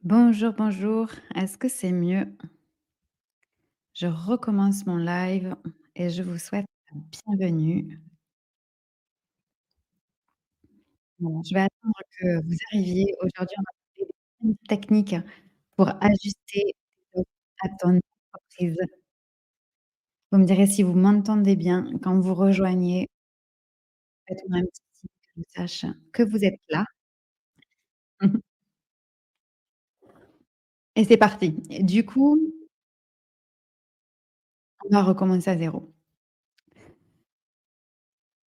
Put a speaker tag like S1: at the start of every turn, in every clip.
S1: Bonjour, bonjour. Est-ce que c'est mieux? Je recommence mon live et je vous souhaite la bienvenue. Bon, je vais attendre que vous arriviez. Aujourd'hui, on va parler des petites techniques pour ajuster à ton entreprise. Vous me direz si vous m'entendez bien. Quand vous rejoignez, faites-moi un petit signe que je sache que vous êtes là. Et c'est parti. Du coup, on va recommencer à zéro.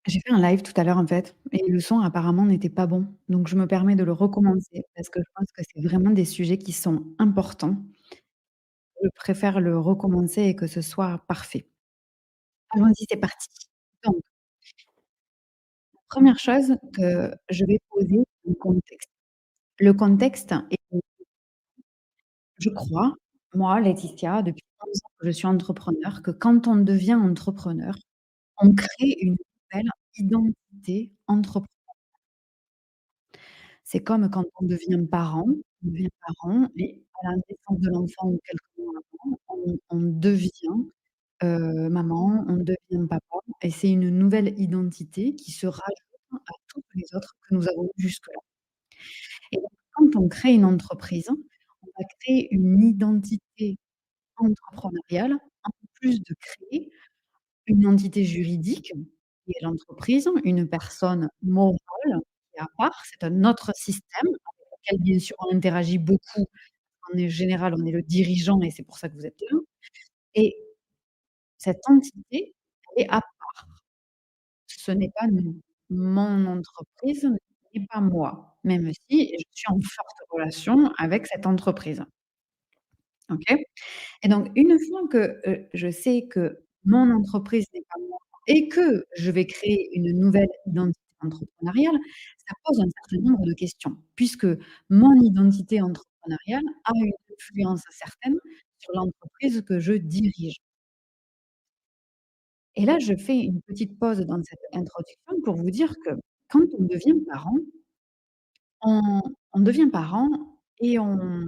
S1: J'ai fait un live tout à l'heure, en fait, et le son apparemment n'était pas bon. Donc je me permets de le recommencer parce que je pense que c'est vraiment des sujets qui sont importants. Je préfère le recommencer et que ce soit parfait. Allons-y, c'est parti. Donc, première chose que je vais poser, le contexte. Le contexte est je crois, moi, Laetitia, depuis 11 ans que je suis entrepreneur, que quand on devient entrepreneur, on crée une nouvelle identité entrepreneur. C'est comme quand on devient parent et à la naissance de l'enfant ou quelques mois avant, on devient, maman, on devient papa et c'est une nouvelle identité qui se rajoute à toutes les autres que nous avons eues jusque-là. Et donc quand on crée une entreprise, on va créer une identité entrepreneuriale, en plus de créer une entité juridique qui est l'entreprise, une personne morale qui est à part, c'est un autre système avec lequel bien sûr on interagit beaucoup. En général, on est le dirigeant et c'est pour ça que vous êtes là et cette entité, elle est à part. Ce n'est pas nous. Mon entreprise n'est pas moi, même si je suis en forte relation avec cette entreprise. OK? Et donc une fois que, je sais que mon entreprise n'est pas moi et que je vais créer une nouvelle identité entrepreneuriale, ça pose un certain nombre de questions, puisque mon identité entrepreneuriale a une influence certaine sur l'entreprise que je dirige. Et là, je fais une petite pause dans cette introduction pour vous dire que quand on devient parent, on on devient parent et on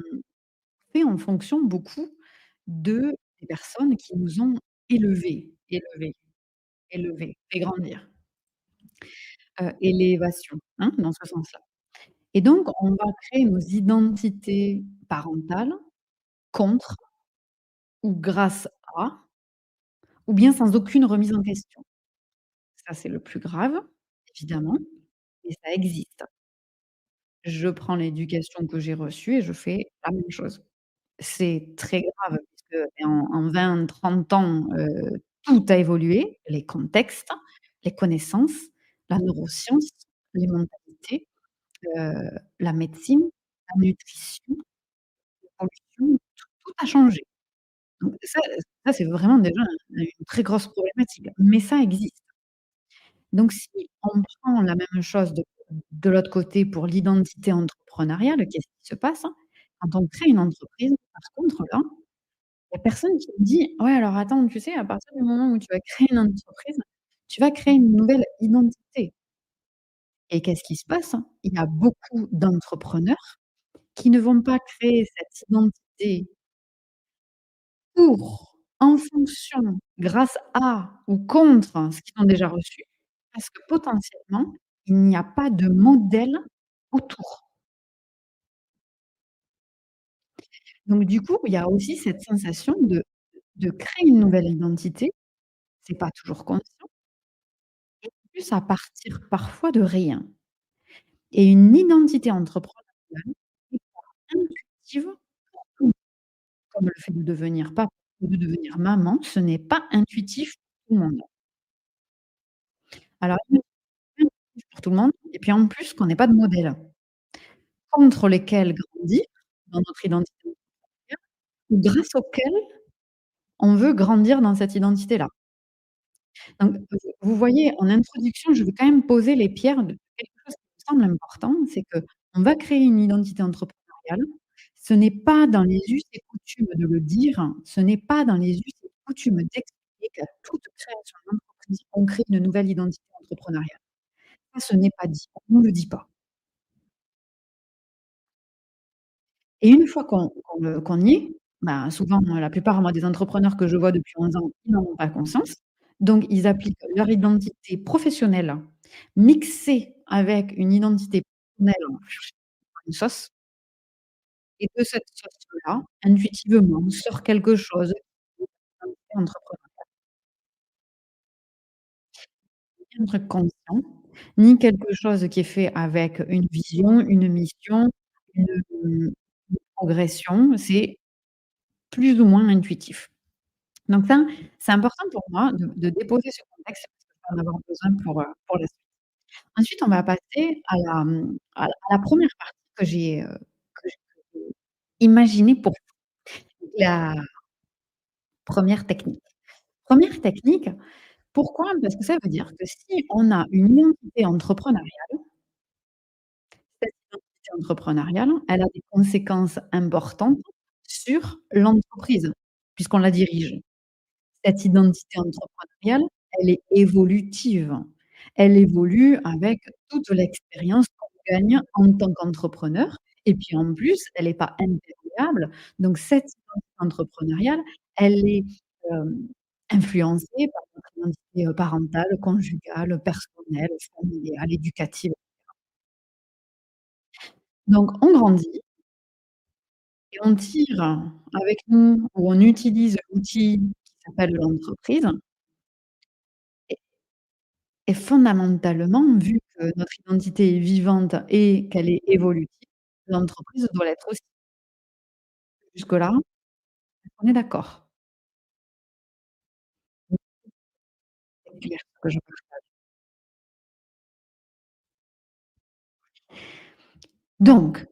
S1: fait en fonction beaucoup des personnes qui nous ont élevés, fait grandir. Élévation, hein, dans ce sens-là. Et donc on va créer nos identités parentales contre ou grâce à, ou bien sans aucune remise en question. Ça, c'est le plus grave, évidemment, mais ça existe. Je prends l'éducation que j'ai reçue et je fais la même chose. C'est très grave puisque en 20-30 ans, tout a évolué, les contextes, les connaissances, la neuroscience, les mentalités, la médecine, la nutrition, l'évolution, tout a changé. Donc ça c'est vraiment déjà une très grosse problématique, mais ça existe. Donc si on prend la même chose de l'autre côté pour l'identité entrepreneuriale, qu'est-ce qui se passe? Quand on crée une entreprise, par contre là, il y a personne qui me dit: «Ouais, alors attends, tu sais, à partir du moment où tu vas créer une entreprise, tu vas créer une nouvelle identité» et qu'est-ce qui se passe? Il y a beaucoup d'entrepreneurs qui ne vont pas créer cette identité pour, en fonction, grâce à ou contre ce qu'ils ont déjà reçu, parce que potentiellement, il n'y a pas de modèle autour. Donc du coup, il y a aussi cette sensation de créer une nouvelle identité, c'est pas toujours conscient et en plus à partir parfois de rien. Et une identité entrepreneuriale n'est pas intuitive pour tout le monde, comme le fait de devenir papa ou de devenir maman, ce n'est pas intuitif pour tout le monde. Alors intuitif pour tout le monde et puis en plus qu'on n'ait pas de modèle contre lesquels grandir dans notre identité entrepreneuriale ou grâce auxquels on veut grandir dans cette identité-là. Donc vous voyez, en introduction, je veux quand même poser les pierres de quelque chose qui me semble important, c'est qu'on va créer une identité entrepreneuriale. Ce n'est pas dans les us et coutumes de le dire, ce n'est pas dans les us et coutumes d'expliquer qu'à toute création d'entreprise, on crée une nouvelle identité entrepreneuriale. Ça, ce n'est pas dit, on ne le dit pas. et une fois qu'on y est, ben, souvent, la plupart, moi, des entrepreneurs que je vois depuis 11 ans, ils n'en ont pas conscience. Donc ils appliquent leur identité professionnelle, mixée avec une identité personnelle, une sauce, et de cette sauce-là, intuitivement, sort quelque chose qui est une identité entrepreneuriale. Ni un truc conscient, ni quelque chose qui est fait avec une vision, une mission, une, une progression. C'est plus ou moins intuitif. Donc ça, c'est important pour moi de déposer ce contexte parce que je vais en avoir besoin pour la suite. Ensuite, on va passer à la 1re partie que j'ai imaginée pour la 1re technique. 1re technique, pourquoi? Parce que ça veut dire que si on a une identité entrepreneuriale, cette identité entrepreneuriale, elle a des conséquences importantes sur l'entreprise, puisqu'on la dirige. Cette identité entrepreneuriale, elle est évolutive. Elle évolue avec toute l'expérience qu'on gagne en tant qu'entrepreneur, et puis en plus, elle est pas imperméable. Donc cette identité entrepreneuriale, elle est, hem, influencée par notre identité, parentale, conjugale, personnelle, familiale, éducative. Donc on grandit et on tire avec nous, ou on utilise l'outil qui s'appelle l'entreprise. Et fondamentalement, vu que notre identité est vivante et qu'elle est évolutive, l'entreprise doit l'être aussi. Jusque-là, on est d'accord? C'est clair ce que je partage. Donc,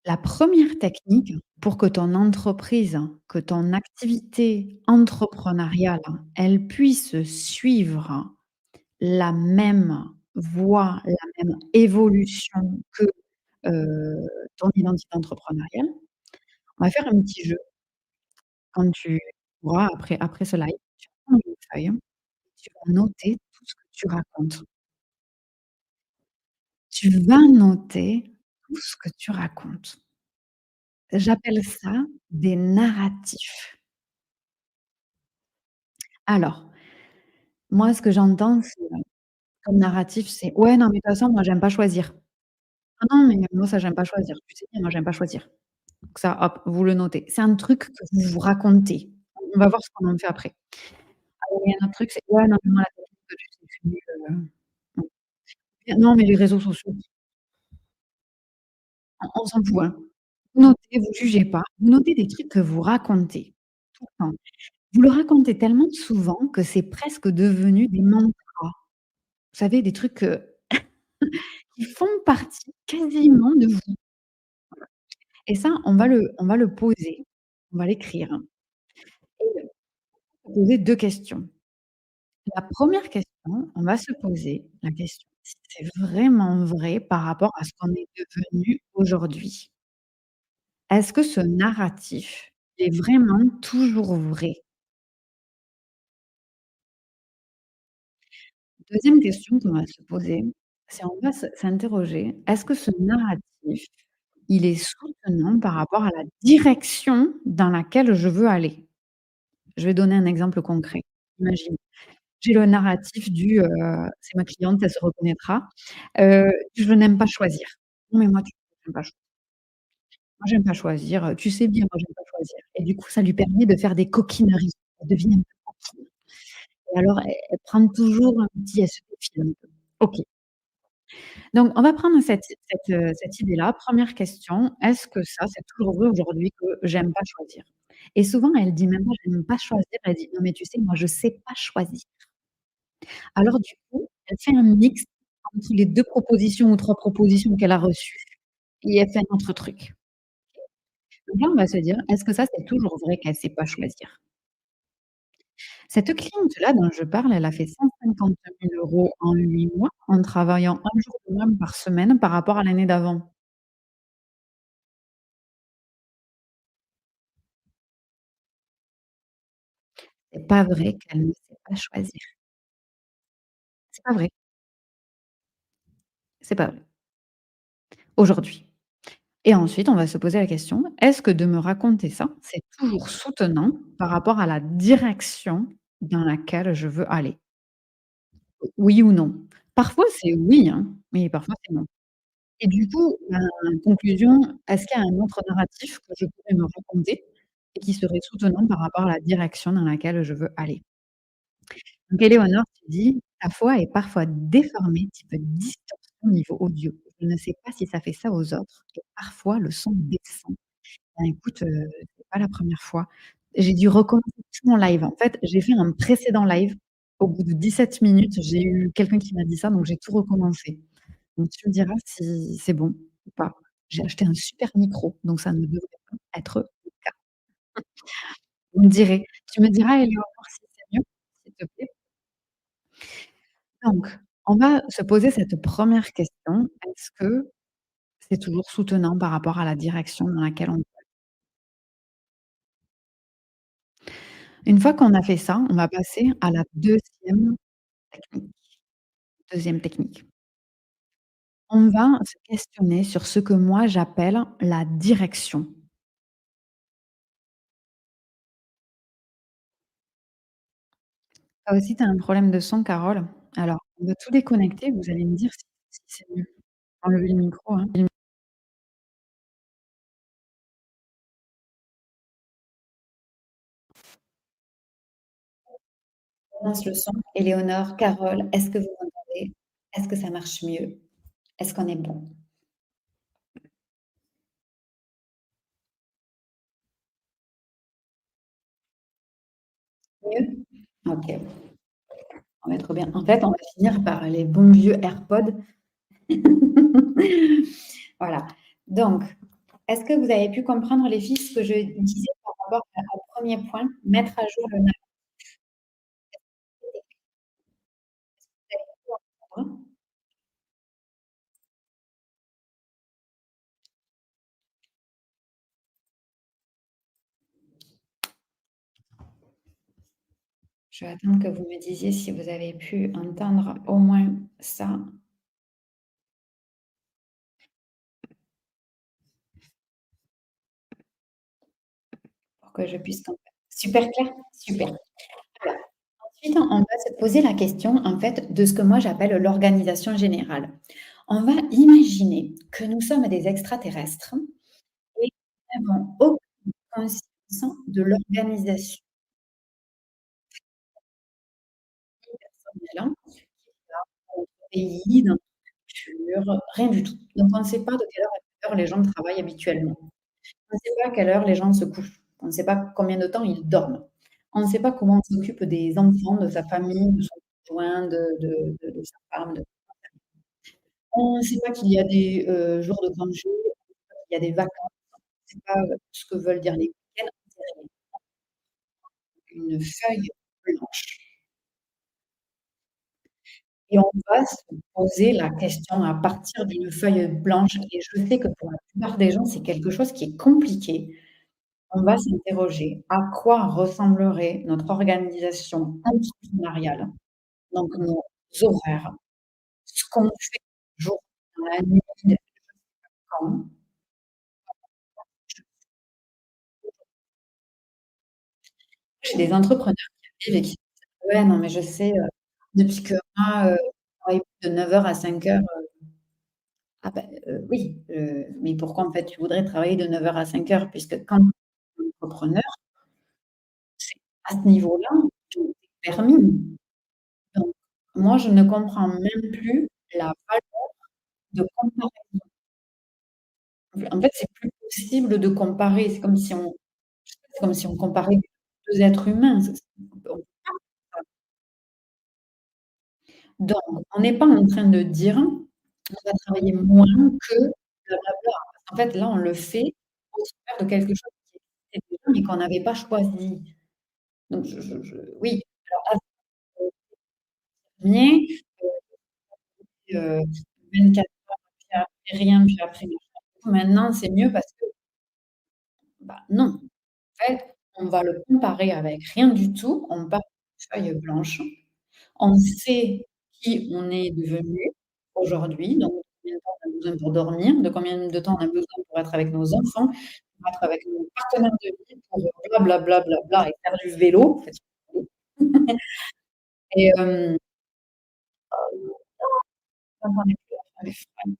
S1: la 1re technique pour que ton entreprise, que ton activité entrepreneuriale, elle puisse suivre la même voie, la même évolution que, ton identité entrepreneuriale, on va faire un petit jeu. Quand tu pourras après ce live, tu vas prendre une feuille, tu vas noter tout ce que tu racontes. Tu vas noter tout ce que tu racontes. J'appelle ça des narratifs. Alors, moi, ce que j'entends, c'est, comme narratif, c'est: «Ouais, non, mais de toute façon, moi, j'aime pas choisir. Ah non, mais moi, ça, j'aime pas choisir. Tu sais bien, moi, j'aime pas choisir». Donc ça, hop, vous le notez. C'est un truc que vous vous racontez. On va voir ce qu'on en fait après. Alors, il y a un autre truc, c'est: «Ouais, non, mais moi, la technique que j'utilise, c'est nul, non, mais les réseaux sociaux, on s'en fout, hein». Vous notez, vous jugez pas. Vous notez des trucs que vous racontez tout le temps. Vous le racontez tellement souvent que c'est presque devenu des mantras. Vous savez, des trucs, qui font partie quasiment de vous. Et ça, on va le poser, on va l'écrire et poser 2 questions. La 1re question, on va se poser la question si c'est vraiment vrai par rapport à ce qu'on est devenu aujourd'hui. Est-ce que ce narratif est vraiment toujours vrai? 2e question qu'on va se poser, c'est on va s'interroger, est-ce que ce narratif, il est soutenant par rapport à la direction dans laquelle je veux aller? Je vais donner un exemple concret. Imagine, j'ai le narratif du, c'est ma cliente, elle se reconnaîtra, «Je n'aime pas choisir». «Non mais moi tu sais, j'aime pas choisir. Moi j'aime pas choisir, tu sais bien, moi j'aime pas choisir» et du coup, ça lui permet de faire des coquineries. Elle devient un peu coquine et alors elle prend toujours un petit elle se défile un peu. OK. Donc on va prendre cette idée-là. 1re question, est-ce que ça, c'est toujours vrai aujourd'hui que j'aime pas choisir? Et souvent elle dit même pas: «J'aime pas choisir», elle dit: «Non mais tu sais, moi je sais pas choisir». Alors du coup, elle fait un mix entre les 2 propositions ou 3 propositions qu'elle a reçues et elle fait un autre truc. Donc là, on va se dire: «Est-ce que ça, c'est toujours vrai qu'elle sait pas choisir?» Cette cliente-là dont je parle, elle a fait 150 000 € en 8 mois en travaillant 1 jour de moins par semaine par rapport à l'année d'avant. C'est pas vrai qu'elle ne sait pas choisir. C'est pas vrai, c'est pas vrai. Aujourd'hui. et ensuite on va se poser la question: «Est-ce que de me raconter ça, c'est toujours soutenant par rapport à la direction dans laquelle je veux aller?» Oui ou non? Parfois c'est oui, hein, mais parfois c'est non. Et du coup, ben, conclusion, est-ce qu'il y a un autre narratif que je pourrais me raconter et qui serait soutenant par rapport à la direction dans laquelle je veux aller? Donc Éléonore qui dit: «Ta voix est parfois déformée, type distorsion niveau audio. Je ne sais pas si ça fait ça aux autres et parfois le son descend». Ben écoute, c'est pas la première fois. J'ai dû recommencer tout mon live. En fait, j'ai fait un précédent live. Au bout de 17 minutes, j'ai eu quelqu'un qui m'a dit ça, donc j'ai tout recommencé. Donc tu me diras si c'est bon ou pas. J'ai acheté un super micro, donc ça ne devrait pas être le cas. Vous me direz. Tu me diras, Éléonore, si c'est mieux, s'il te plaît? Donc, on va se poser cette première question. Est-ce que c'est toujours soutenant par rapport à la direction dans laquelle on une fois qu'on a fait ça, on va passer à la technique deuxième technique. On va se questionner sur ce que moi j'appelle la direction. Toi aussi tu as un problème de son, Carole? Alors, on va tout déconnecter, vous allez me dire si c'est mieux. Enlevez le micro, hein. Lance le son. Éléonore, Carole, est-ce que vous m'entendez? Est-ce que ça marche mieux? Est-ce qu'on est bon? Mieux? OK, on va être bien. En fait, on va finir par les bons vieux AirPods. Voilà. Donc, est-ce que vous avez pu comprendre les filles ce que je disais par rapport au premier point, mettre à jour le narratif? Je vais attendre que vous me disiez si vous avez pu entendre au moins ça, pour que je puisse super clair? Super. Alors, ensuite, on va se poser la question, en fait, de ce que moi j'appelle l'organisation générale. On va imaginer que nous sommes des extraterrestres et nous n'avons aucune conscience de l'organisation personnelle, dans notre pays, dans notre culture, rien du tout. Donc on ne sait pas de quelle heure les gens travaillent habituellement. On ne sait pas à quelle heure les gens se couchent. On ne sait pas combien de temps ils dorment. On ne sait pas comment on s'occupe des enfants, de sa famille, de son conjoint, de sa femme, de on ne sait pas qu'il y a des, jours de congé, il y a des vacances, on ne sait pas, ce que veulent dire les week-ends, on sait rien. Une feuille blanche et on va se poser la question à partir d'une feuille blanche et je sais que pour la plupart des gens, c'est quelque chose qui est compliqué. On va s'interroger à quoi ressemblerait notre organisation entrepreneuriale, donc nos horaires, ce qu'on fait jour dans la nuit, quand. J'ai des entrepreneurs qui arrivent et qui disent: «Ouais, non, mais je sais, depuis que moi, je travaille de 9 heures à 5 heures». Ah bah, oui, mais pourquoi en fait tu voudrais travailler de 9 heures à 5 heures? Puisque quand tu es entrepreneur, c'est à ce niveau-là, tout est permis. Donc moi, je ne comprends même plus la valeur de comparer. En fait, c'est plus possible de comparer. C'est comme si on comparait 2 êtres humains. On donc on n'est pas en train de dire: «On va travailler moins que blablabla». En fait, là, on le fait au travers de quelque chose qui existait déjà, mais qu'on n'avait pas choisi. Donc je oui, alors avant, heu, 24 heures, puis après rien, puis après machin. Maintenant, c'est mieux parce que, bah, non. En fait, on va le comparer avec rien du tout. On part d'une feuille blanche. On sait qui on est devenu aujourd'hui, donc combien de temps on a besoin pour dormir, de combien de temps on a besoin pour être avec nos enfants, pour être avec nos partenaires de vie, pour bla bla bla bla bla et faire du vélo, en fait, et j'en ai plus la flemme.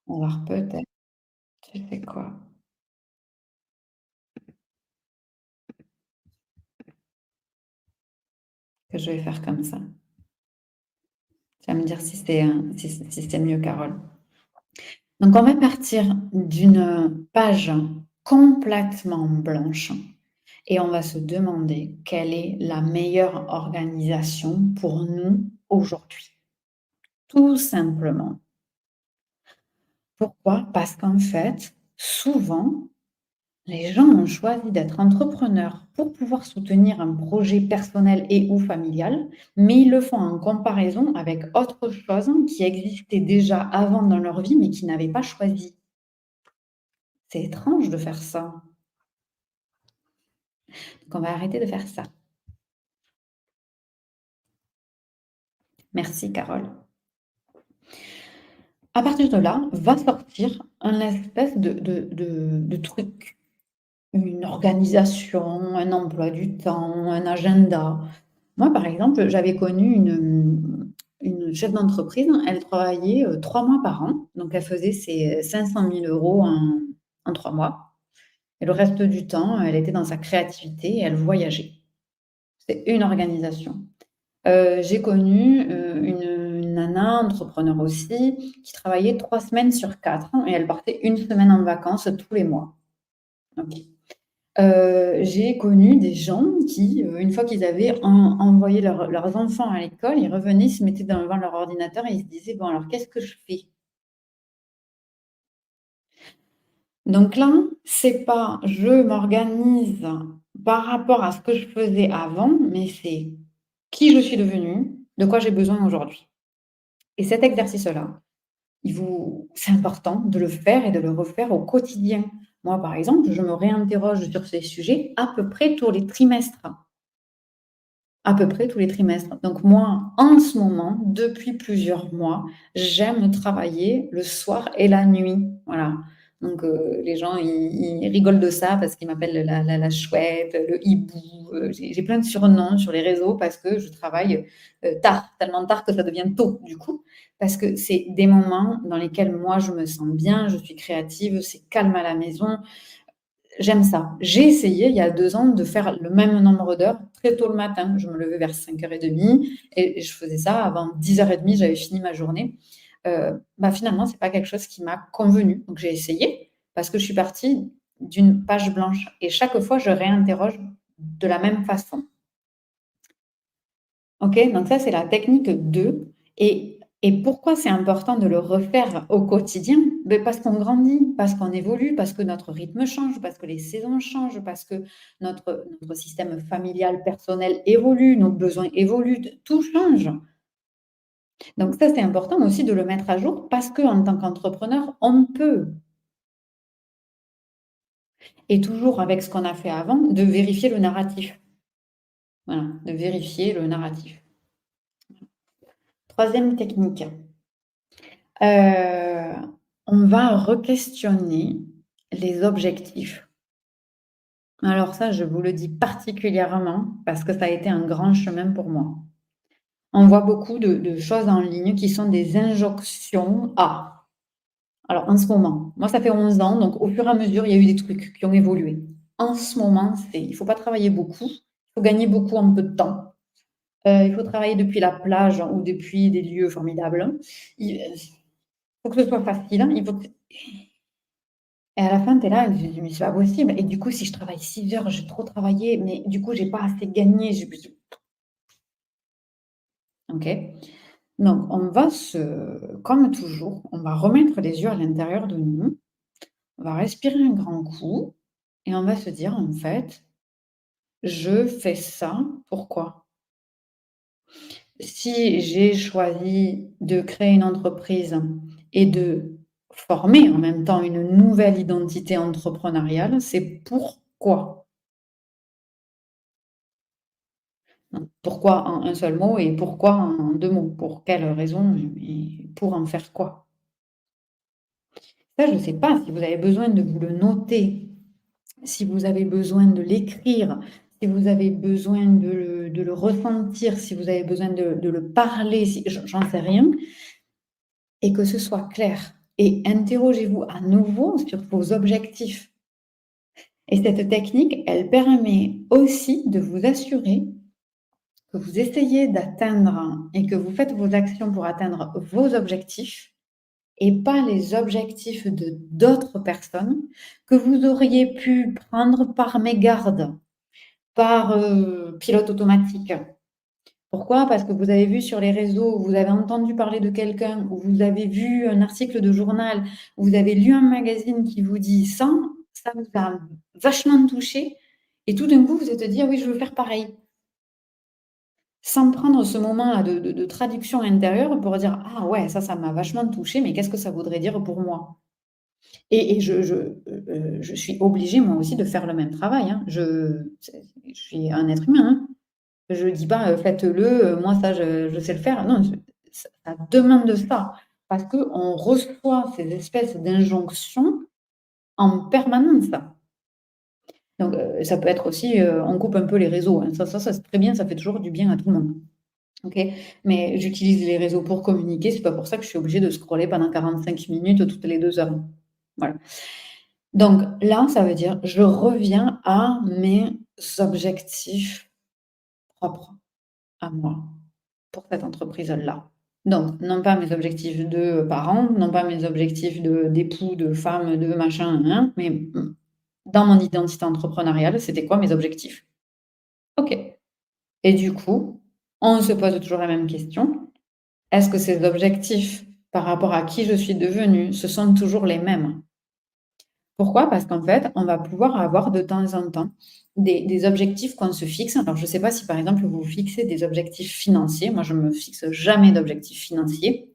S1: Alors peut-être, tu sais quoi? Que je vais faire comme ça. Tu vas me dire si c'est mieux, Carole. Donc on va partir d'une page complètement blanche et on va se demander quelle est la meilleure organisation pour nous aujourd'hui. Tout simplement. Pourquoi? Parce qu'en fait, souvent, les gens ont choisi d'être entrepreneurs pour pouvoir soutenir un projet personnel et ou familial, mais ils le font en comparaison avec autre chose qui existait déjà avant dans leur vie, mais qu'ils n'avaient pas choisi. C'est étrange de faire ça. Donc on va arrêter de faire ça. Merci Carole. À partir de là, va sortir un espèce de truc, une organisation, un emploi du temps, un agenda. Moi, par exemple, j'avais connu une chef d'entreprise, elle travaillait 3 mois par an, donc elle faisait ses 500 000 euros en 3 mois. Et le reste du temps, elle était dans sa créativité et elle voyageait. C'est une organisation. J'ai connu une nana, entrepreneur aussi, qui travaillait 3 semaines sur 4 et elle partait une semaine en vacances tous les mois. Ok. J'ai connu des gens qui, une fois qu'ils avaient envoyé leurs enfants à l'école, ils revenaient, ils se mettaient devant leur ordinateur et ils se disaient, bon, alors qu'est-ce que je fais? Donc là, c'est pas je m'organise par rapport à ce que je faisais avant, mais c'est qui je suis devenue, de quoi j'ai besoin aujourd'hui. Et cet exercice-là, c'est important de le faire et de le refaire au quotidien. Moi, par exemple, je me réinterroge sur ces sujets à peu près tous les trimestres. À peu près tous les trimestres. Donc moi, en ce moment, depuis plusieurs mois, j'aime travailler le soir et la nuit. Voilà. Donc les gens, ils rigolent de ça parce qu'ils m'appellent la chouette, le hibou. J'ai plein de surnoms sur les réseaux parce que je travaille tard, tellement tard que ça devient tôt du coup. Parce que c'est des moments dans lesquels moi, je me sens bien, je suis créative, c'est calme à la maison. J'aime ça. J'ai essayé il y a 2 ans de faire le même nombre d'heures très tôt le matin. Je me levais vers 5h30 et je faisais ça avant 10h30, j'avais fini ma journée. Finalement, c'est pas quelque chose qui m'a convenu. Donc j'ai essayé parce que je suis partie d'une page blanche et chaque fois je réinterroge de la même façon. OK? Donc ça, c'est la technique 2 et pourquoi c'est important de le refaire au quotidien? Beh, parce qu'on grandit, parce qu'on évolue, parce que notre rythme change, parce que les saisons changent, parce que notre système familial, personnel évolue, nos besoins évoluent, tout change. Donc ça, c'est important aussi de le mettre à jour parce qu'en tant qu'entrepreneur, on peut et toujours avec ce qu'on a fait avant, de vérifier le narratif. Voilà, de vérifier le narratif. Troisième technique. On va re-questionner les objectifs. Alors ça, je vous le dis particulièrement parce que ça a été un grand chemin pour moi. On voit beaucoup de choses en ligne qui sont des injonctions à. Alors en ce moment, moi ça fait 11 ans, donc au fur et à mesure, il y a eu des trucs qui ont évolué. En ce moment, il faut pas travailler beaucoup, il faut gagner beaucoup en peu de temps. Il faut travailler depuis la plage ou depuis des lieux formidables. Il faut que ce soit facile, il faut que et à la fin, tu es là, tu dis: «Mais c'est pas possible et du coup, si je travaille 6 heures, j'ai trop travaillé, mais du coup, j'ai pas assez gagné, j'ai plus». OK? Donc on va comme toujours, on va remettre les yeux à l'intérieur de nous, on va respirer un grand coup et on va se dire: «En fait, je fais ça pourquoi?» Si j'ai choisi de créer une entreprise et de former en même temps une nouvelle identité entrepreneuriale, c'est pourquoi? Donc, pourquoi en un seul mot et pourquoi en 2 mots? Pour quelle raison et pour en faire quoi? Ça, je ne sais pas si vous avez besoin de vous le noter, si vous avez besoin de l'écrire, si vous avez besoin de le ressentir, si vous avez besoin de le parler, si j'en sais rien, et que ce soit clair. Et interrogez-vous à nouveau sur vos objectifs. Et cette technique, elle permet aussi de vous assurer que vous essayez d'atteindre et que vous faites vos actions pour atteindre vos objectifs et pas les objectifs de d'autres personnes que vous auriez pu prendre par mégarde, par pilote automatique. Pourquoi? Parce que vous avez vu sur les réseaux, vous avez entendu parler de quelqu'un, ou vous avez vu un article de journal, ou vous avez lu un magazine qui vous dit ça vous a vachement touché, et tout d'un coup, vous êtes dit: «Ah oui, je veux faire pareil». Sans prendre ce moment-là de traduction intérieure pour dire: «Ah ouais, ça m'a vachement touché, mais qu'est-ce que ça voudrait dire pour moi?» Et je suis obligée moi aussi de faire le même travail, hein. Je suis un être humain, hein. Je dis pas, «Faites-le, moi ça je sais le faire». Non, ça demande ça, parce qu'on reçoit ces espèces d'injonctions en permanence. Donc ça peut être aussi, on coupe un peu les réseaux, hein. Ça c'est très bien, ça fait toujours du bien à tout le monde. OK? Mais j'utilise les réseaux pour communiquer, c'est pas pour ça que je suis obligée de scroller pendant 45 minutes toutes les 2 heures. Voilà. Donc là, ça veut dire je reviens à mes objectifs propres à moi, pour cette entreprise-là. Donc non pas mes objectifs de parents, non pas mes objectifs de d'époux, de femme, de machin, hein, mais, dans mon identité entrepreneuriale, c'était quoi mes objectifs? OK. Et du coup, on se pose toujours la même question: est-ce que ces objectifs, par rapport à qui je suis devenue, ce sont toujours les mêmes? Pourquoi? Parce qu'en fait, on va pouvoir avoir de temps en temps des objectifs qu'on se fixe. Alors, je ne sais pas si, par exemple, vous vous fixez des objectifs financiers. Moi, je ne me fixe jamais d'objectifs financiers.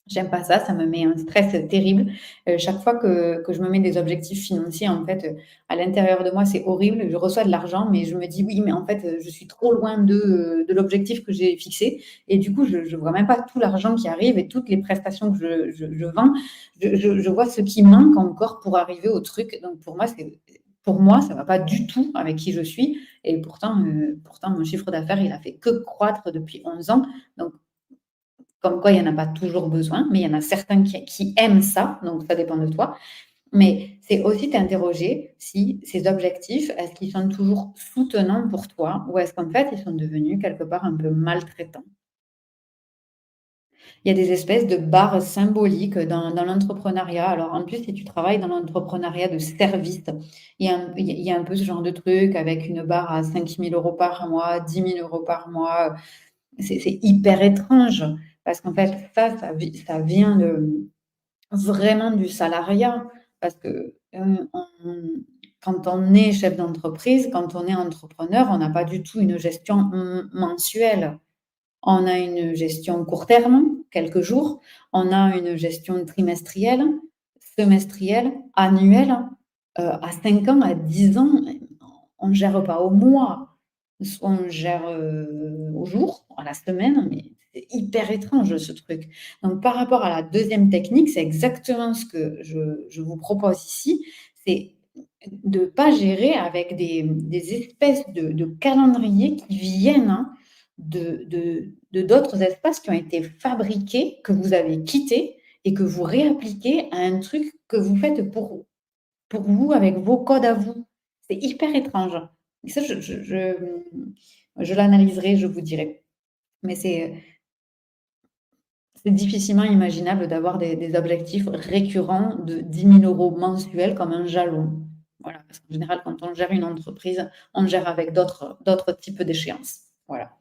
S1: J'aime pas ça, ça me met un stress terrible. Chaque fois que je me mets des objectifs financiers, en fait, à l'intérieur de moi, c'est horrible. Je reçois de l'argent, mais je me dis: «Oui, mais en fait, je suis trop loin de l'objectif que j'ai fixé» et du coup, je vois même pas tout l'argent qui arrive et toutes les prestations que je vends. Je vois ce qui manque encore pour arriver au truc. Donc pour moi, ça va pas du tout avec qui je suis et pourtant mon chiffre d'affaires, il a fait que croître depuis 11 ans. Donc comme quoi, il y en a pas toujours besoin, mais il y en a certains qui aiment ça, donc ça dépend de toi. Mais c'est aussi t'interroger si ces objectifs, est-ce qu'ils sont toujours soutenants pour toi ou est-ce qu'en fait, ils sont devenus quelque part un peu maltraitants? Il y a des espèces de barres symboliques dans l'entrepreneuriat. Alors en plus, si tu travailles dans l'entrepreneuriat de service, il y a un peu ce genre de truc avec une barre à 5 000 € par mois, 10 000 € par mois. C'est hyper étrange parce qu'en fait, ça vient de vraiment du salariat parce que, quand on est chef d'entreprise, quand on est entrepreneur, on n'a pas du tout une gestion mensuelle. On a une gestion court terme, quelques jours, on a une gestion trimestrielle, semestrielle, annuelle, à 5 ans, à 10 ans, on ne gère pas au mois, soit on gère, au jour, à la semaine, mais c'est hyper étrange ce truc. Donc par rapport à la deuxième technique, c'est exactement ce que je vous propose ici, c'est de ne pas gérer avec des espèces de calendriers qui viennent, hein, de d'autres espaces qui ont été fabriqués, que vous avez quittés et que vous réappliquez à un truc que vous faites pour vous, avec vos codes à vous. C'est hyper étrange. Et ça, je l'analyserai, je vous dirai. Mais c'est difficilement imaginable d'avoir des objectifs récurrents de 10 000 € mensuels comme un jalon. Voilà, parce qu'en général, quand on gère une entreprise, on gère avec d'autres types d'échéances. Voilà.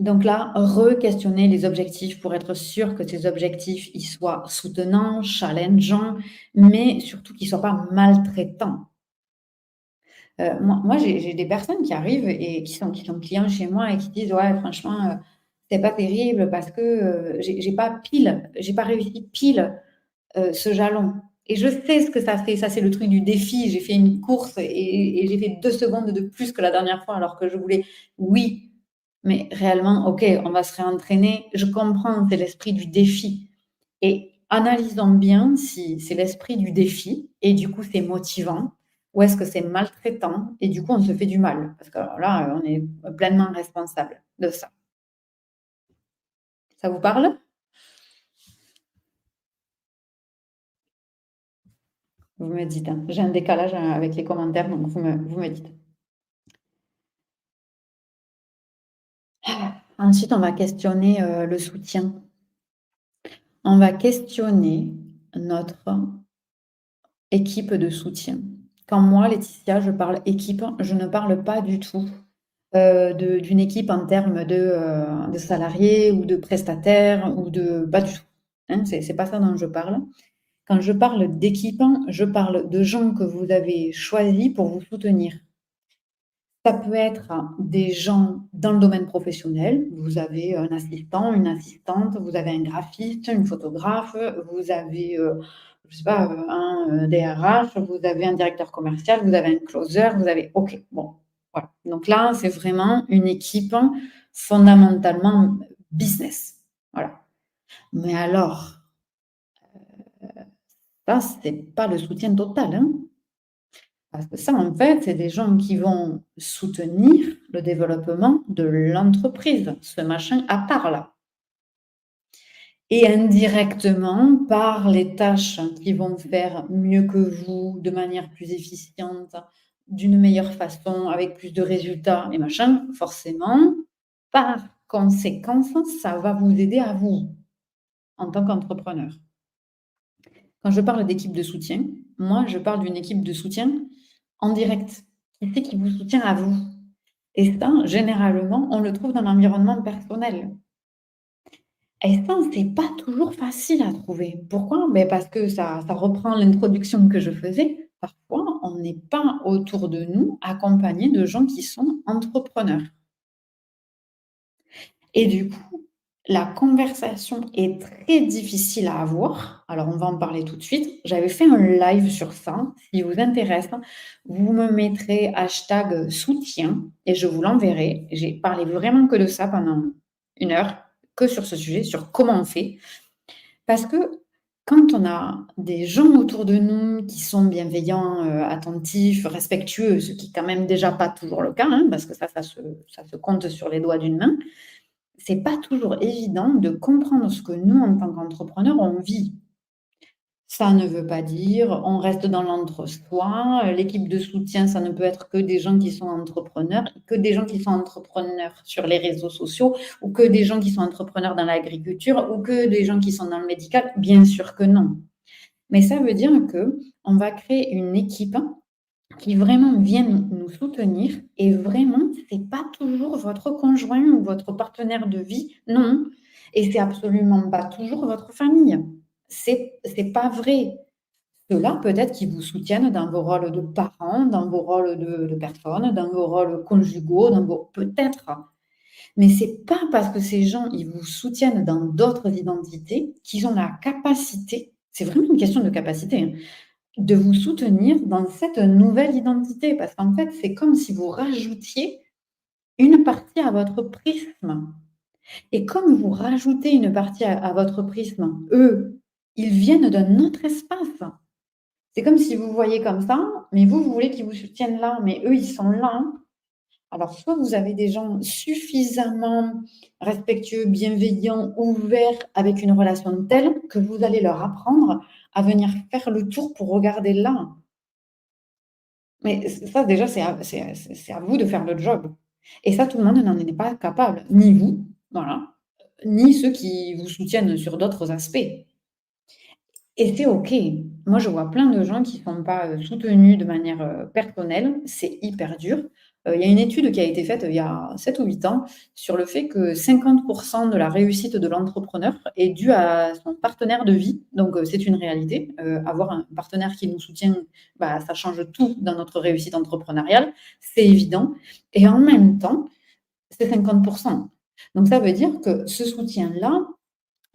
S1: Donc là, re-questionner les objectifs pour être sûr que ces objectifs, ils soient soutenants, challengeants, mais surtout qu'ils ne soient pas maltraitants. Moi j'ai des personnes qui arrivent et qui sont clients chez moi et qui disent: «Ouais, franchement, c'est pas terrible parce que, j'ai pas réussi pile, ce jalon». Et je sais ce que ça fait. Ça, c'est le truc du défi. J'ai fait une course et j'ai fait 2 secondes de plus que la dernière fois alors que je voulais. Oui, mais réellement, OK, on va se réentraîner. Je comprends, c'est l'esprit du défi. Et analysons bien si c'est l'esprit du défi et du coup c'est motivant ou est-ce que c'est maltraitant et du coup on se fait du mal. Parce que alors là, on est pleinement responsable de ça. Ça vous parle? Vous me dites, hein. J'ai un décalage avec les commentaires, donc vous me dites. Ensuite, on va questionner le soutien. On va questionner notre équipe de soutien. Quand moi, Laetitia, je parle équipe, je ne parle pas du tout d'une équipe en termes de salariés ou de prestataires ou de... Pas du tout. Hein, c'est pas ça dont je parle. Quand je parle d'équipe, je parle de gens que vous avez choisis pour vous soutenir. Ça peut être des gens dans le domaine professionnel. Vous avez un assistant, une assistante, vous avez un graphiste, une photographe, vous avez, je sais pas, un DRH, vous avez un directeur commercial, vous avez un closer, vous avez OK, bon, voilà. Donc là, c'est vraiment une équipe fondamentalement business. Voilà. Mais alors, ça, c'est pas le soutien total, hein. Parce que ça, en fait, c'est des gens qui vont soutenir le développement de l'entreprise, ce machin à part là. Et indirectement, par les tâches qu'ils vont faire mieux que vous, de manière plus efficiente, d'une meilleure façon, avec plus de résultats et machin, forcément, par conséquence, ça va vous aider à vous, en tant qu'entrepreneur. Quand je parle d'équipe de soutien, moi, je parle d'une équipe de soutien en direct, qui sait qui vous soutient à vous. Et ça, généralement, on le trouve dans l'environnement personnel. Et ça, c'est pas toujours facile à trouver. Pourquoi? Beh, parce que ça reprend l'introduction que je faisais. Parfois, on n'est pas autour de nous accompagné de gens qui sont entrepreneurs. Et du coup, la conversation est très difficile à avoir. Alors, on va en parler tout de suite. J'avais fait un live sur ça. Si vous intéresse, vous me mettrez hashtag soutien et je vous l'enverrai. J'ai parlé vraiment que de ça pendant 1 heure, que sur ce sujet, sur comment on fait. Parce que quand on a des gens autour de nous qui sont bienveillants, attentifs, respectueux, ce qui est quand même déjà pas toujours le cas, hein, parce que ça se compte sur les doigts d'une main, c'est pas toujours évident de comprendre ce que nous, en tant qu'entrepreneurs, on vit. Ça ne veut pas dire on reste dans l'entre-soi. L'équipe de soutien, ça ne peut être que des gens qui sont entrepreneurs, que des gens qui sont entrepreneurs sur les réseaux sociaux, ou que des gens qui sont entrepreneurs dans l'agriculture, ou que des gens qui sont dans le médical. Bien sûr que non. Mais ça veut dire que on va créer une équipe qui vraiment viennent nous soutenir et vraiment, c'est pas toujours votre conjoint ou votre partenaire de vie, non, et c'est absolument pas toujours votre famille. C'est pas vrai. Ceux-là, peut-être qu'ils vous soutiennent dans vos rôles de parents, dans vos rôles de personnes, dans vos rôles conjugaux, dans vos peut-être, mais c'est pas parce que ces gens, ils vous soutiennent dans d'autres identités qu'ils ont la capacité, c'est vraiment une question de capacité, hein, de vous soutenir dans cette nouvelle identité. Parce qu'en fait, c'est comme si vous rajoutiez une partie à votre prisme. Et comme vous rajoutez une partie à votre prisme, eux, ils viennent d'un autre espace. C'est comme si vous voyez comme ça, mais vous voulez qu'ils vous soutiennent là, mais eux, ils sont là. Alors, soit vous avez des gens suffisamment respectueux, bienveillants, ouverts, avec une relation telle que vous allez leur apprendre à venir faire le tour pour regarder là. Mais ça déjà, c'est à vous de faire le job. Et ça, tout le monde n'en est pas capable, ni vous, voilà, ni ceux qui vous soutiennent sur d'autres aspects. Et c'est OK. Moi, je vois plein de gens qui sont pas, soutenus de manière, personnelle. C'est hyper dur. Il y a une étude qui a été faite, il y a 7 ou 8 ans sur le fait que 50 de la réussite de l'entrepreneur est due à son partenaire de vie. Donc, c'est une réalité. Avoir un partenaire qui nous soutient, bah, ça change tout dans notre réussite entrepreneuriale, c'est évident et en même temps, c'est 50. Donc ça veut dire que ce soutien-là,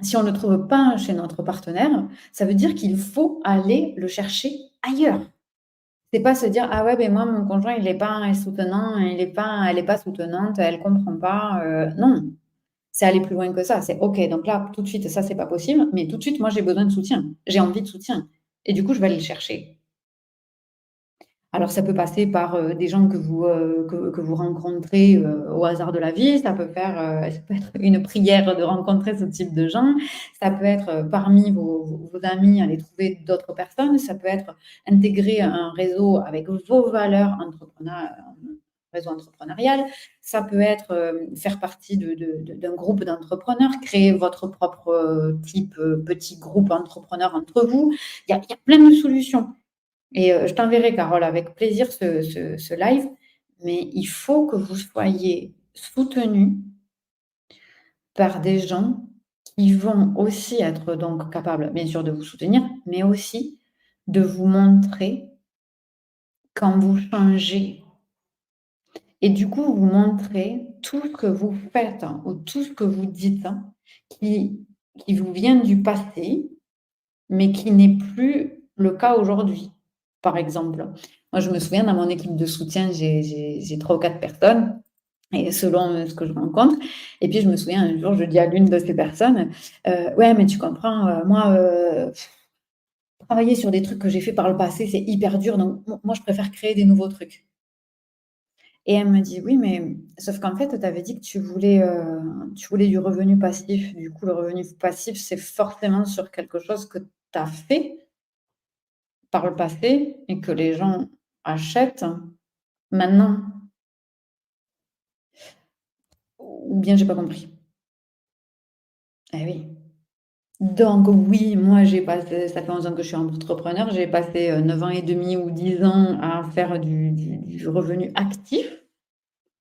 S1: Si on ne le trouve pas chez notre partenaire, ça veut dire qu'il faut aller le chercher ailleurs. C'est pas se dire: «Ah ouais, ben moi mon conjoint il est pas soutenant, elle est pas soutenante, elle comprend pas», non, c'est aller plus loin que ça. C'est OK, donc là, tout de suite, ça c'est pas possible, mais tout de suite, moi j'ai besoin de soutien. J'ai envie de soutien et du coup, je vais aller le chercher. Alors ça peut passer par, des gens que vous rencontrez, au hasard de la vie. Ça peut être une prière de rencontrer ce type de gens. Ça peut être, parmi vos amis, aller trouver d'autres personnes. Ça peut être intégrer un réseau avec vos valeurs réseau entrepreneurial. Ça peut être, faire partie d'un groupe d'entrepreneurs, créer votre propre, type, petit groupe entrepreneur entre vous. Il y a plein de solutions. Et je t'enverrai Carole avec plaisir ce live, mais il faut que vous soyez soutenus par des gens qui vont aussi être donc capables, bien sûr, de vous soutenir, mais aussi de vous montrer quand vous changez et du coup, vous montrer tout ce que vous faites ou tout ce que vous dites qui qui vous vient du passé mais qui n'est plus le cas aujourd'hui. Par exemple, moi, je me souviens dans mon équipe de soutien, j'ai 3 ou 4 personnes et selon, ce que je rencontre et puis je me souviens un jour, je dis à l'une de ces personnes: «Ouais, mais tu comprends, moi, travailler sur des trucs que j'ai fait par le passé, c'est hyper dur donc moi, je préfère créer des nouveaux trucs». Et elle me dit: «Oui, mais sauf qu'en fait, tu avais dit que tu voulais du revenu passif. Du coup, le revenu passif, c'est forcément sur quelque chose que tu as fait par le passé et que les gens achètent maintenant, ou bien j'ai pas compris?» Eh oui. Donc oui, moi j'ai passé ça fait 11 ans que je suis entrepreneur, j'ai passé, 9 ans et demi ou 10 ans à faire du revenu actif.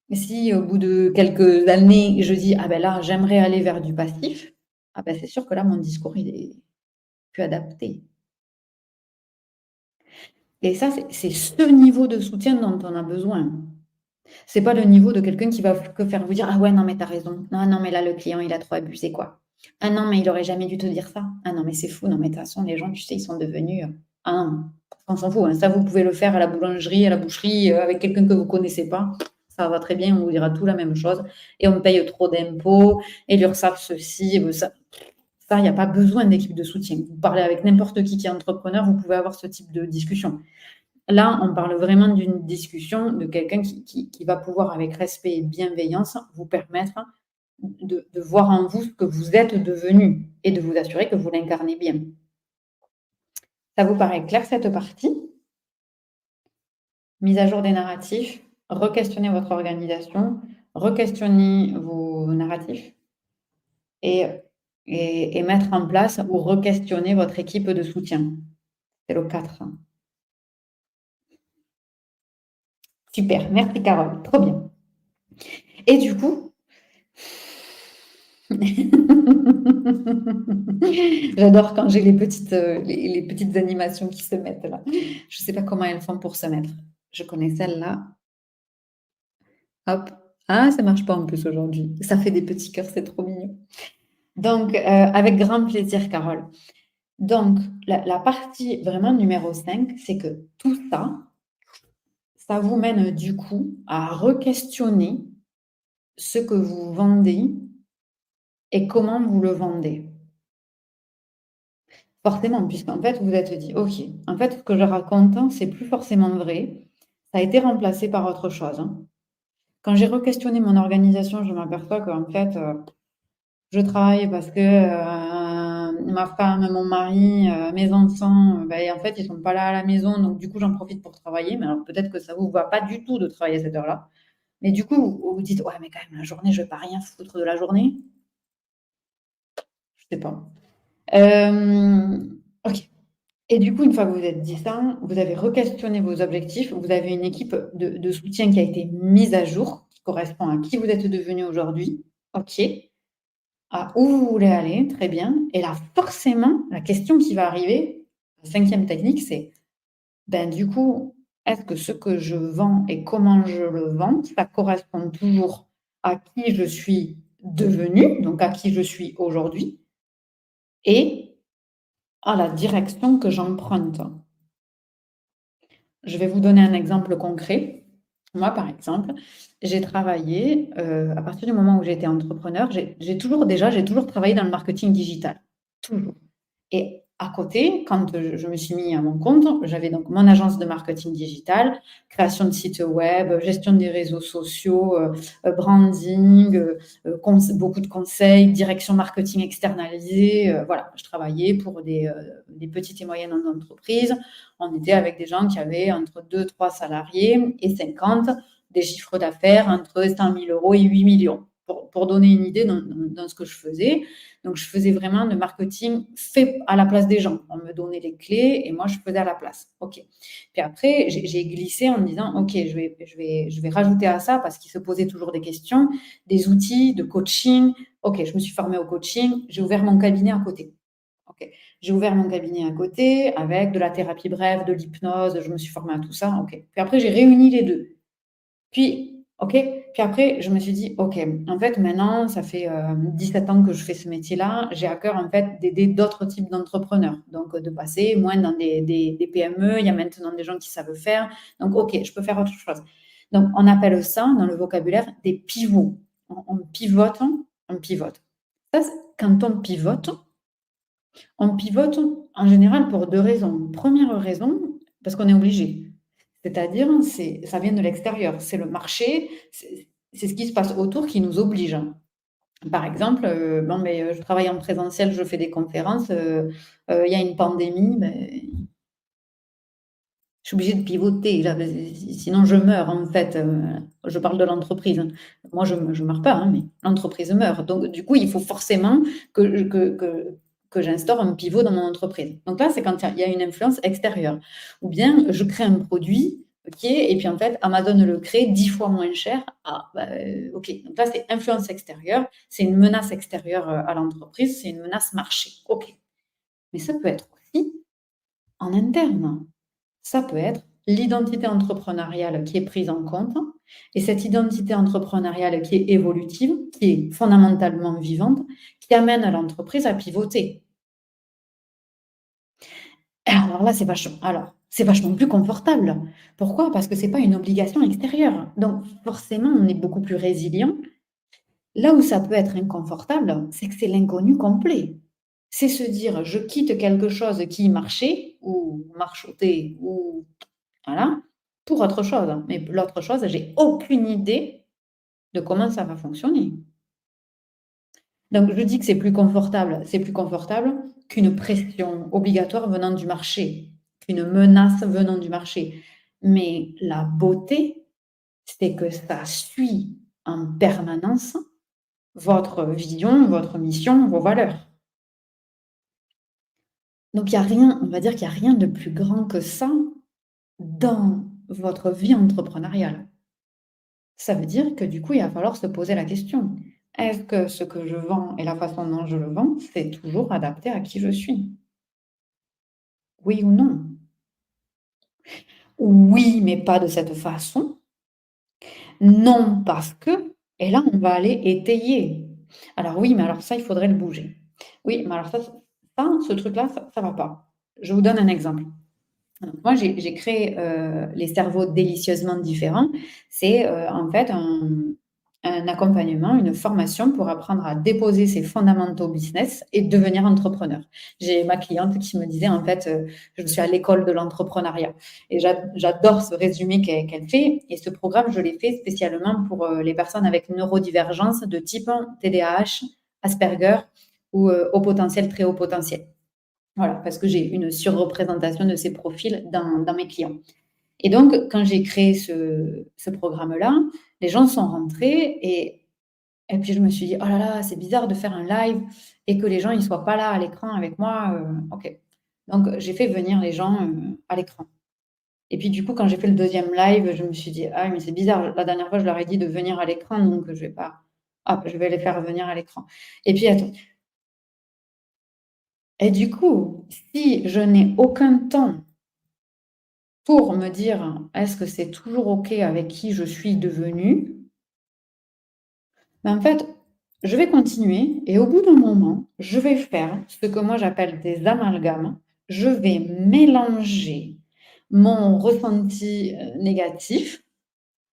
S1: Et si au bout de quelques années, je dis: «Ah ben là, j'aimerais aller vers du passif», ah ben c'est sûr que là, mon discours, il est plus adapté. Et ça, c'est ce niveau de soutien dont on a besoin. C'est pas le niveau de quelqu'un qui va que faire vous dire: «Ah ouais, non, mais tu as raison. Ah non, mais là, le client, il a trop abusé, quoi. Ah non, mais il aurait jamais dû te dire ça. Ah non, mais c'est fou. Non, mais de toute façon, les gens, tu sais, ils sont devenus, ah non, on s'en fout, hein. Ça, vous pouvez le faire à la boulangerie, à la boucherie, avec quelqu'un que vous connaissez pas. Ça va très bien, on vous dira tout la même chose et on paye trop d'impôts et l'URSSAF ceci, ça». Ça, il y a pas besoin d'équipe de soutien. Vous parlez avec n'importe qui est entrepreneur, vous pouvez avoir ce type de discussion. Là, on parle vraiment d'une discussion de quelqu'un qui va pouvoir, avec respect et bienveillance, vous permettre de voir en vous ce que vous êtes devenu et de vous assurer que vous l'incarnez bien. Ça vous paraît clair cette partie? Mise à jour des narratifs, re-questionner votre organisation, re-questionner vos narratifs et et mettre en place ou re-questionner votre équipe de soutien. C'est le 4. Super, merci Carole, trop bien. Et du coup, j'adore quand j'ai les petites animations qui se mettent là. Je sais pas comment elles font pour se mettre. Je connais celle-là. Hop. Ah, ça marche pas en plus aujourd'hui. Ça fait des petits cœurs, c'est trop mignon. Donc, avec grand plaisir, Carole. Donc, la partie vraiment numéro 5, c'est que tout ça, ça vous mène du coup à re-questionner ce que vous vendez et comment vous le vendez. Forcément, puisqu'en fait, vous vous êtes dit: «OK, en fait, ce que je raconte, hein, c'est plus forcément vrai. Ça a été remplacé par autre chose, hein». Quand j'ai re-questionné mon organisation, je m'aperçois qu'en fait, je travaille parce que, ma femme, mon mari, mes enfants, en fait, ils sont pas là à la maison, donc du coup, j'en profite pour travailler. Mais alors peut-être que ça vous va pas du tout de travailler à cette heure-là. Mais du coup, vous vous dites: «Ouais, mais quand même, la journée, je vais pas rien foutre de la journée». Je sais pas. OK. Et du coup, une fois que vous vous êtes dit ça, vous avez re-questionné vos objectifs, vous avez une équipe de soutien qui a été mise à jour, qui correspond à qui vous êtes devenu aujourd'hui. OK. À où vous voulez aller, très bien. Et là, forcément, la question qui va arriver, la 5e technique, c'est, ben, du coup, est-ce que ce que je vends et comment je le vends, ça correspond toujours à qui je suis devenue, donc à qui je suis aujourd'hui? et à la direction que j'emprunte. Je vais vous donner un exemple concret. Moi, par exemple, j'ai travaillé, à partir du moment où j'ai été entrepreneur, j'ai toujours travaillé dans le marketing digital, toujours. Et à côté, quand, je me suis mis à mon compte, j'avais donc mon agence de marketing digital, création de sites web, gestion des réseaux sociaux, branding, beaucoup de conseils, direction marketing externalisée, voilà. Je travaillais pour des petites et moyennes entreprises. On était avec des gens qui avaient entre 2-3 salariés et 50, des chiffres d'affaires entre 100 000 € et 8 millions, pour donner une idée dans ce que je faisais. Donc, je faisais vraiment le marketing fait à la place des gens. On me donnait les clés et moi, je faisais à la place. OK. Puis après, j'ai glissé en me disant, OK, je vais rajouter à ça, parce qu'il se posait toujours des questions, des outils de coaching. OK, je me suis formée au coaching, j'ai ouvert mon cabinet à côté. OK. J'ai ouvert mon cabinet à côté avec de la thérapie brève, de l'hypnose, je me suis formée à tout ça. OK. Puis après, j'ai réuni les deux. Puis, OK, puis après, je me suis dit: «OK, en fait, maintenant, ça fait, 17 ans que je fais ce métier-là. J'ai à cœur, en fait, d'aider d'autres types d'entrepreneurs, donc de passer moins dans des PME. Il y a maintenant des gens qui savent faire, donc OK, je peux faire autre chose». Donc on appelle ça, dans le vocabulaire, des pivots. On pivote, on pivote. Ça, c'est quand on pivote en général pour 2 raisons. Première raison, parce qu'on est obligé. C'est-à-dire, ça vient de l'extérieur. C'est le marché, c'est ce qui se passe autour qui nous oblige. Par exemple, bon, beh, je travaille en présentiel, je fais des conférences, il y a une pandémie, beh, je suis obligée de pivoter là, sinon je meurs en fait, je parle de l'entreprise, hein. Moi je meurs pas, hein, mais l'entreprise meurt. Donc du coup, il faut forcément que j'instaure un pivot dans mon entreprise. Donc là, c'est quand il y a une influence extérieure. Ou bien je crée un produit, OK, et puis en fait Amazon le crée 10 fois moins cher. Ah bah, OK, donc là c'est influence extérieure, c'est une menace extérieure, à l'entreprise, c'est une menace marché. OK. Mais ça peut être aussi en interne. Ça peut être l'identité entrepreneuriale qui est prise en compte, et cette identité entrepreneuriale qui est évolutive, qui est fondamentalement vivante, qui amène l'entreprise à pivoter. Et alors là, c'est vachement plus confortable. Pourquoi? Parce que c'est pas une obligation extérieure. Donc forcément, on est beaucoup plus résilient. Là où ça peut être inconfortable, c'est que c'est l'inconnu complet. C'est se dire: «Je quitte quelque chose qui marchait ou marchotait ou voilà, pour autre chose, hein. Mais l'autre chose, j'ai aucune idée de comment ça va fonctionner». Donc je dis que c'est plus confortable qu'une pression obligatoire venant du marché, qu'une menace venant du marché. Mais la beauté, c'est que ça suit en permanence votre vision, votre mission, vos valeurs. Donc il y a rien, on va dire qu'il y a rien de plus grand que ça dans votre vie entrepreneuriale. Ça veut dire que du coup, il va falloir se poser la question: «Est-ce que ce que je vends et la façon dont je le vends, c'est toujours adapté à qui je suis? Oui ou non? Oui, mais pas de cette façon. Non, parce que», et là, on va aller étayer. Alors oui, mais alors ça, il faudrait le bouger. Oui, mais alors ce truc-là, ça va pas. Je vous donne un exemple. Donc moi, j'ai créé, les cerveaux délicieusement différents. C'est, en fait, un accompagnement, une formation pour apprendre à déposer ses fondamentaux business et devenir entrepreneur. J'ai ma cliente qui me disait, en fait, «Je suis à l'école de l'entrepreneuriat», et j'adore ce résumé qu'elle fait, et ce programme, je l'ai fait spécialement pour, les personnes avec neurodivergence de type TDAH, Asperger ou, haut potentiel, très haut potentiel. Voilà, parce que j'ai une surreprésentation de ces profils dans mes clients. Et donc, quand j'ai créé ce programme-là, les gens sont rentrés, et puis je me suis dit: «Oh là là, c'est bizarre de faire un live et que les gens ils soient pas là à l'écran avec moi, OK». Donc j'ai fait venir les gens, à l'écran, et puis du coup, quand j'ai fait le deuxième live, je me suis dit: «Ah mais c'est bizarre, la dernière fois je leur ai dit de venir à l'écran, donc je vais pas, hop, je vais les faire venir à l'écran». Et puis attends, et du coup, si je n'ai aucun temps pour me dire: «Est-ce que c'est toujours OK avec qui je suis devenue?» Ben, en fait, je vais continuer et au bout d'un moment, je vais faire ce que moi j'appelle des amalgames. Je vais mélanger mon ressenti, négatif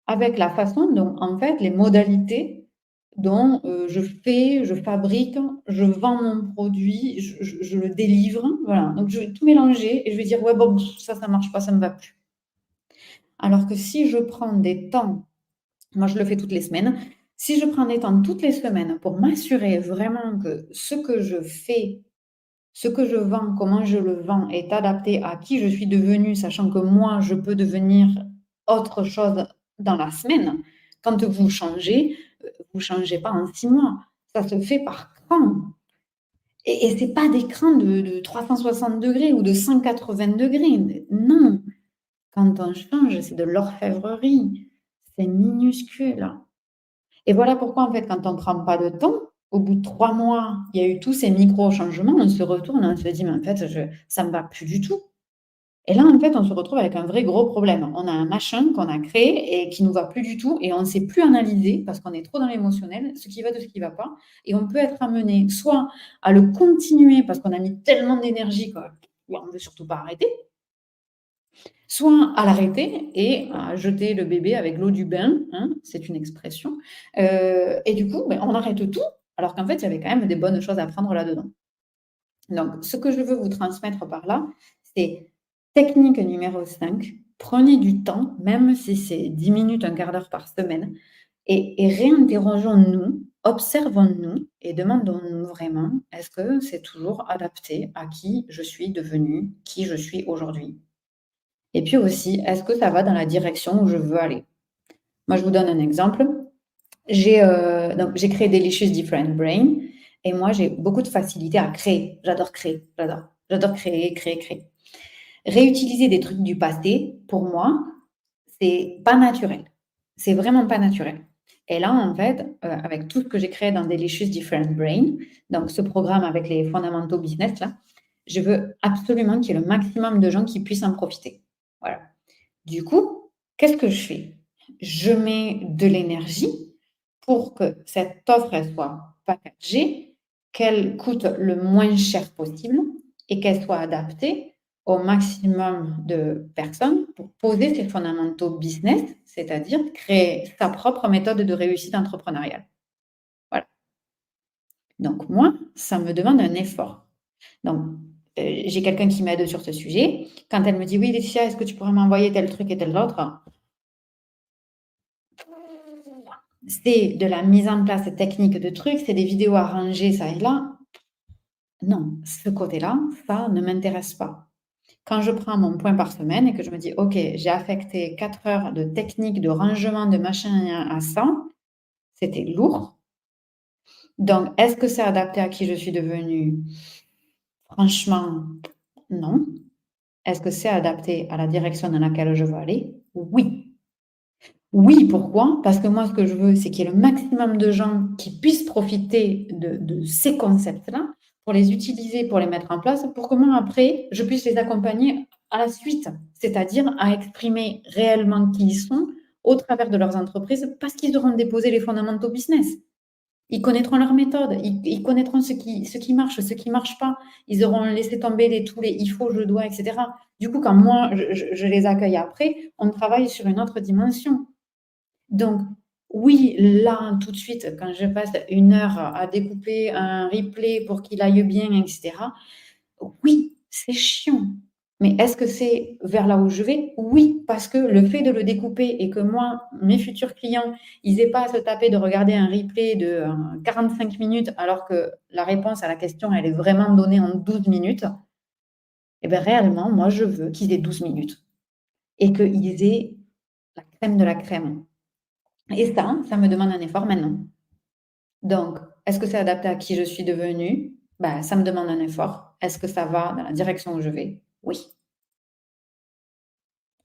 S1: avec la façon dont, en fait, les modalités dont, je fabrique, je vends mon produit, je le délivre, voilà. Donc je vais tout mélanger et je vais dire: «Ouais, bon, ça marche pas, ça me va plus». Alors que si je prends des temps, moi je le fais toutes les semaines, si je prends des temps toutes les semaines pour m'assurer vraiment que ce que je fais, ce que je vends, comment je le vends est adapté à qui je suis devenue, sachant que moi, je peux devenir autre chose dans la semaine. Quand vous changez pas en 6 mois. Ça se fait par cran. Et c'est pas des crans de 360 degrés ou de 180 degrés. Non, quand on change, c'est de l'orfèvrerie. C'est minuscule. Et voilà pourquoi, en fait, quand on ne prend pas de temps, au bout de 3 mois, il y a eu tous ces micro-changements, on se retourne, on se dit: «Mais en fait, ça ne me va plus du tout». Et là, en fait, on se retrouve avec un vrai gros problème. On a un machin qu'on a créé et qui nous va plus du tout et on ne sait plus analyser parce qu'on est trop dans l'émotionnel, ce qui va de ce qui va pas. Et on peut être amené soit à le continuer parce qu'on a mis tellement d'énergie qu'on ne veut surtout pas arrêter, soit à l'arrêter et à jeter le bébé avec l'eau du bain, hein, c'est une expression. Et du coup, on arrête tout, alors qu'en fait, il y avait quand même des bonnes choses à prendre là-dedans. Donc, ce que je veux vous transmettre par là, c'est technique numéro 5. Prenez du temps, même si c'est 10 minutes, un quart d'heure par semaine, et réinterrogeons-nous, observons-nous et demandons-nous vraiment, est-ce que c'est toujours adapté à qui je suis devenue, qui je suis aujourd'hui? Et puis aussi, est-ce que ça va dans la direction où je veux aller? Moi, je vous donne un exemple. J'ai créé Delicious Different Brain et moi, j'ai beaucoup de facilité à créer. J'adore créer, j'adore. J'adore créer, créer, créer. Réutiliser des trucs du passé, pour moi, c'est pas naturel. C'est vraiment pas naturel. Et là, en fait, avec tout ce que j'ai créé dans Delicious Different Brain, donc ce programme avec les fondamentaux business là, je veux absolument qu'il y ait le maximum de gens qui puissent en profiter. Voilà. Du coup, qu'est-ce que je fais? Je mets de l'énergie pour que cette offre, elle soit packagée, qu'elle coûte le moins cher possible et qu'elle soit adaptée au maximum de personnes pour poser ses fondamentaux business, c'est-à-dire créer sa propre méthode de réussite entrepreneuriale. Voilà. Donc moi, ça me demande un effort. Donc, j'ai quelqu'un qui m'aide sur ce sujet. Quand elle me dit: «Oui Laetitia, est-ce que tu pourrais m'envoyer tel truc et tel autre?» C'est de la mise en place technique de trucs, c'est des vidéos arrangées ça et là. Non, ce côté-là, ça ne m'intéresse pas. Quand je prends mon point par semaine et que je me dis: «OK, j'ai affecté 4 heures de technique, de rangement, de machin à ça», c'était lourd. Donc est-ce que c'est adapté à qui je suis devenue? Franchement, non. Est-ce que c'est adapté à la direction dans laquelle je veux aller? Oui. Oui, pourquoi? Parce que moi, ce que je veux, c'est qu'il y ait le maximum de gens qui puissent profiter de ces concepts-là, pour les utiliser, pour les mettre en place, pour que moi, après, je puisse les accompagner à la suite. C'est-à-dire à exprimer réellement qui ils sont au travers de leurs entreprises, parce qu'ils auront déposé les fondamentaux business. Ils connaîtront leur méthode, ils connaîtront ce qui marche, ce qui marche pas. Ils auront laissé tomber tous les «il faut», «je dois» et cetera. Du coup, quand moi, je les accueille après, on travaille sur une autre dimension. Donc oui, là, tout de suite, quand je passe 1 heure à découper un replay pour qu'il aille bien et cetera, oui, c'est chiant. Mais est-ce que c'est vers là où je vais? Oui, parce que le fait de le découper et que moi, mes futurs clients, ils aient pas à se taper de regarder un replay de, 45 minutes alors que la réponse à la question, elle est vraiment donnée en 12 minutes, et beh, réellement, moi, je veux qu'ils aient 12 minutes et qu'ils aient la crème de la crème. Et ça me demande un effort maintenant. Donc, est-ce que c'est adapté à qui je suis devenue? Bah, ça me demande un effort. Est-ce que ça va dans la direction où je vais? Oui.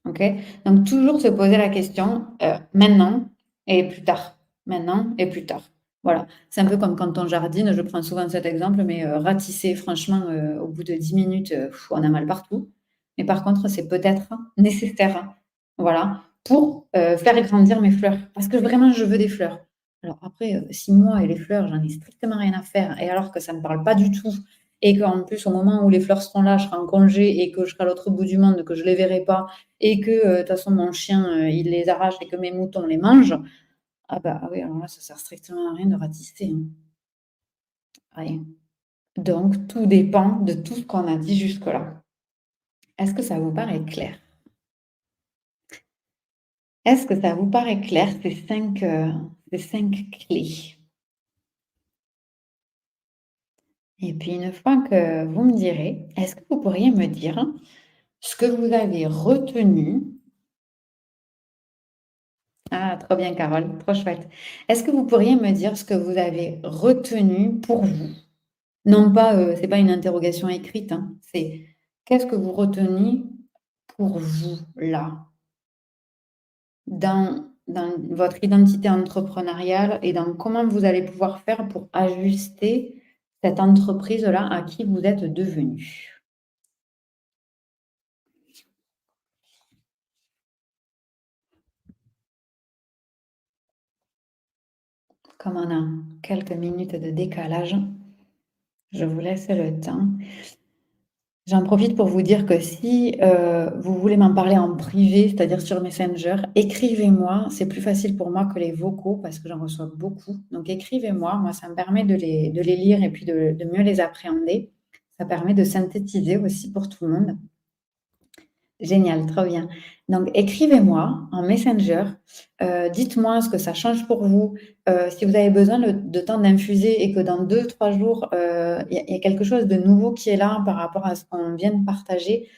S1: OK? Donc toujours se poser la question, maintenant et plus tard. Maintenant et plus tard. Voilà. C'est un peu comme quand on jardine, je prends souvent cet exemple, mais ratisser franchement, au bout de 10 minutes, on a mal partout. Mais par contre, c'est peut-être nécessaire, voilà, pour, faire grandir mes fleurs. Parce que vraiment je veux des fleurs. Alors après, si moi et les fleurs, j'en ai strictement rien à faire et alors que ça me parle pas du tout et qu'en plus, au moment où les fleurs seront là, je serai en congé et que je serai à l'autre bout du monde, que je les verrai pas et que, de toute façon mon chien, il les arrache et que mes moutons les mangent, ah bah, ah oui, alors là, ça sert strictement à rien de ratisser, hein. Rien. Donc tout dépend de tout ce qu'on a dit jusque-là. Est-ce que ça vous paraît clair? Est-ce que ça vous paraît clair ces 5 clés? Et puis une fois que vous me direz, est-ce que vous pourriez me dire ce que vous avez retenu? Ah, trop bien Carole, trop chouette. Est-ce que vous pourriez me dire ce que vous avez retenu pour vous? Non pas, c'est pas une interrogation écrite, hein, c'est qu'est-ce que vous retenez pour vous, là, dans votre identité entrepreneuriale et dans comment vous allez pouvoir faire pour ajuster cette entreprise-là à qui vous êtes devenus? Comme on a quelques minutes de décalage, je vous laisse le temps. J'en profite pour vous dire que si, vous voulez m'en parler en privé, c'est-à-dire sur Messenger, écrivez-moi. C'est plus facile pour moi que les vocaux parce que j'en reçois beaucoup. Donc écrivez-moi, moi ça me permet de les lire et puis de mieux les appréhender. Ça permet de synthétiser aussi pour tout le monde. Génial, trop bien. Donc écrivez-moi en Messenger, dites-moi ce que ça change pour vous, si vous avez besoin de temps d'infuser et que dans 2 3 jours, il y a quelque chose de nouveau qui est là par rapport à ce qu'on vient de partager,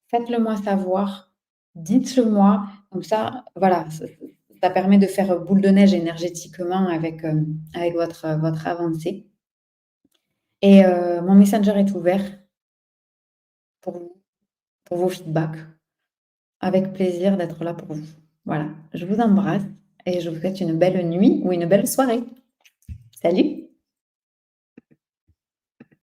S1: faites-le moi savoir, dites-le moi, comme ça, voilà, ça permet de faire boule de neige énergétiquement avec votre avancée et mon Messenger est ouvert pour vous, pour vos feedbacks. Avec plaisir d'être là pour vous. Voilà, je vous embrasse et je vous souhaite une belle nuit ou une belle soirée. Salut!